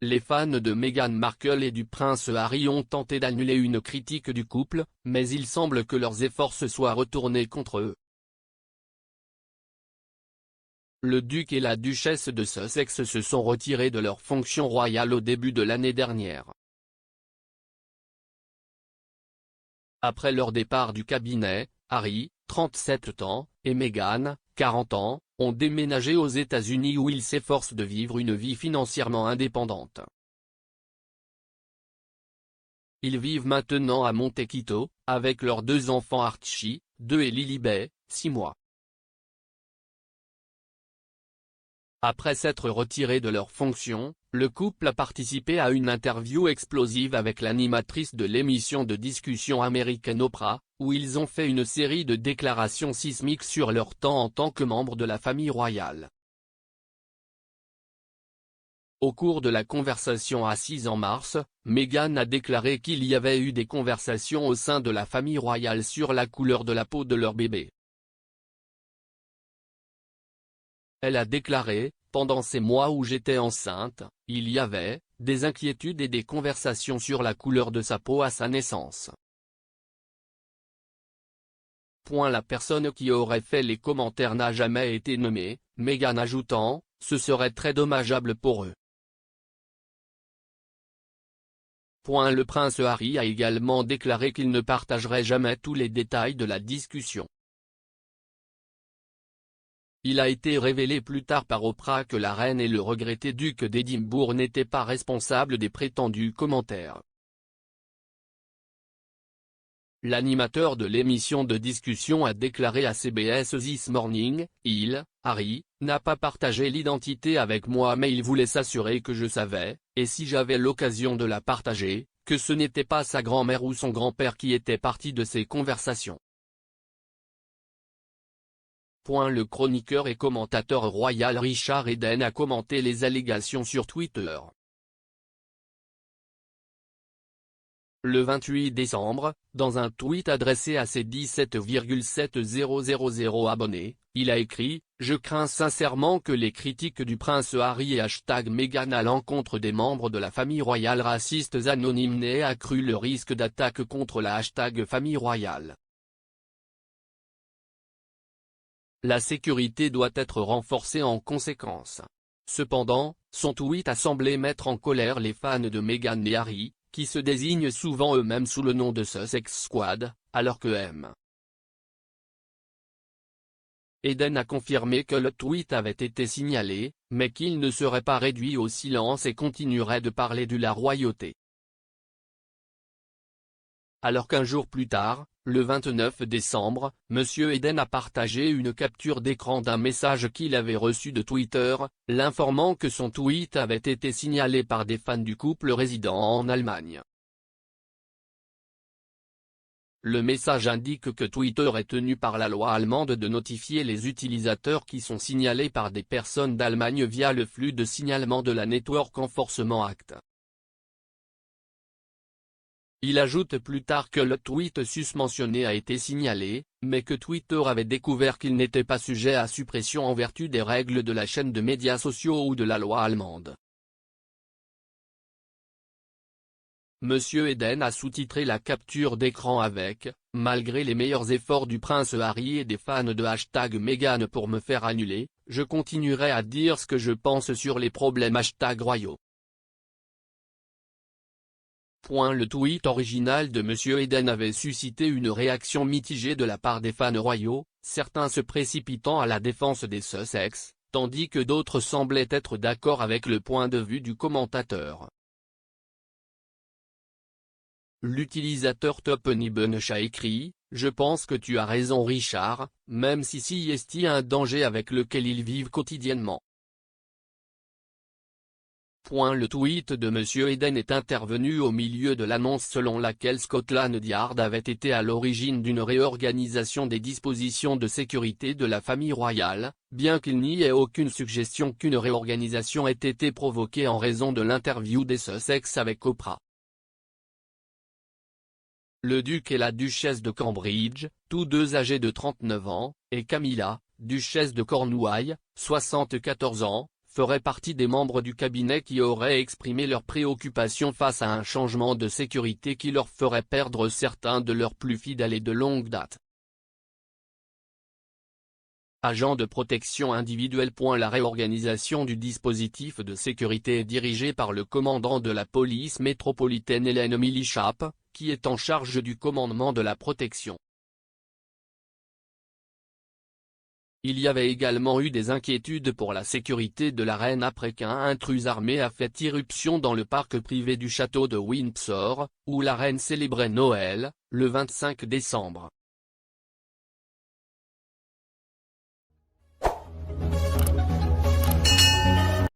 les fans de Meghan Markle et du prince Harry ont tenté d'annuler une critique du couple, mais il semble que leurs efforts se soient retournés contre eux. Le duc et la duchesse de Sussex se sont retirés de leurs fonctions royales au début de l'année dernière. Après leur départ du cabinet, Harry, 37 ans, et Meghan, 40 ans, ont déménagé aux États-Unis où ils s'efforcent de vivre une vie financièrement indépendante. Ils vivent maintenant à Montecito, avec leurs deux enfants Archie, 2 et Lilibet, 6 mois. Après s'être retiré de leurs fonctions, le couple a participé à une interview explosive avec l'animatrice de l'émission de discussion américaine Oprah, où ils ont fait une série de déclarations sismiques sur leur temps en tant que membres de la famille royale. Au cours de la conversation assise en mars, Meghan a déclaré qu'il y avait eu des conversations au sein de la famille royale sur la couleur de la peau de leur bébé. Elle a déclaré, « Pendant ces mois où j'étais enceinte, il y avait, des inquiétudes et des conversations sur la couleur de sa peau à sa naissance. » La personne qui aurait fait les commentaires n'a jamais été nommée, Meghan ajoutant, « Ce serait très dommageable pour eux. » Le prince Harry a également déclaré qu'il ne partagerait jamais tous les détails de la discussion. Il a été révélé plus tard par Oprah que la reine et le regretté duc d'Édimbourg n'étaient pas responsables des prétendus commentaires. L'animateur de l'émission de discussion a déclaré à CBS This Morning, « Harry, n'a pas partagé l'identité avec moi mais il voulait s'assurer que je savais, et si j'avais l'occasion de la partager, que ce n'était pas sa grand-mère ou son grand-père qui étaient partie de ces conversations. » Le chroniqueur et commentateur royal Richard Eden a commenté les allégations sur Twitter. Le 28 décembre, dans un tweet adressé à ses 17,7000 abonnés, il a écrit « Je crains sincèrement que les critiques du prince Harry et #Meghan à l'encontre des membres de la famille royale racistes anonymes n'aient accru le risque d'attaque contre la #famille royale. La sécurité doit être renforcée en conséquence. » Cependant, son tweet a semblé mettre en colère les fans de Meghan et Harry, qui se désignent souvent eux-mêmes sous le nom de Sussex Squad, alors que M. Eden a confirmé que le tweet avait été signalé, mais qu'il ne serait pas réduit au silence et continuerait de parler de la royauté. Alors qu'un jour plus tard, le 29 décembre, M. Eden a partagé une capture d'écran d'un message qu'il avait reçu de Twitter, l'informant que son tweet avait été signalé par des fans du couple résidant en Allemagne. Le message indique que Twitter est tenu par la loi allemande de notifier les utilisateurs qui sont signalés par des personnes d'Allemagne via le flux de signalement de la Network Enforcement Act. Il ajoute plus tard que le tweet susmentionné a été signalé, mais que Twitter avait découvert qu'il n'était pas sujet à suppression en vertu des règles de la chaîne de médias sociaux ou de la loi allemande. M. Eden a sous-titré la capture d'écran avec « Malgré les meilleurs efforts du prince Harry et des fans de #Meghan pour me faire annuler, je continuerai à dire ce que je pense sur les problèmes #royaux. » Le tweet original de M. Eden avait suscité une réaction mitigée de la part des fans royaux, certains se précipitant à la défense des Sussex, tandis que d'autres semblaient être d'accord avec le point de vue du commentateur. L'utilisateur TopNibunch a écrit « Je pense que tu as raison Richard, même si est un danger avec lequel ils vivent quotidiennement. » Le tweet de M. Eden est intervenu au milieu de l'annonce selon laquelle Scotland Yard avait été à l'origine d'une réorganisation des dispositions de sécurité de la famille royale, bien qu'il n'y ait aucune suggestion qu'une réorganisation ait été provoquée en raison de l'interview des Sussex avec Oprah. Le duc et la duchesse de Cambridge, tous deux âgés de 39 ans, et Camilla, duchesse de Cornouailles, 74 ans, feraient partie des membres du cabinet qui auraient exprimé leurs préoccupations face à un changement de sécurité qui leur ferait perdre certains de leurs plus fidèles et de longue date. Agents de protection individuelle. La réorganisation du dispositif de sécurité est dirigée par le commandant de la police métropolitaine Hélène Milichap, qui est en charge du commandement de la protection. Il y avait également eu des inquiétudes pour la sécurité de la reine après qu'un intrus armé a fait irruption dans le parc privé du château de Windsor, où la reine célébrait Noël, le 25 décembre.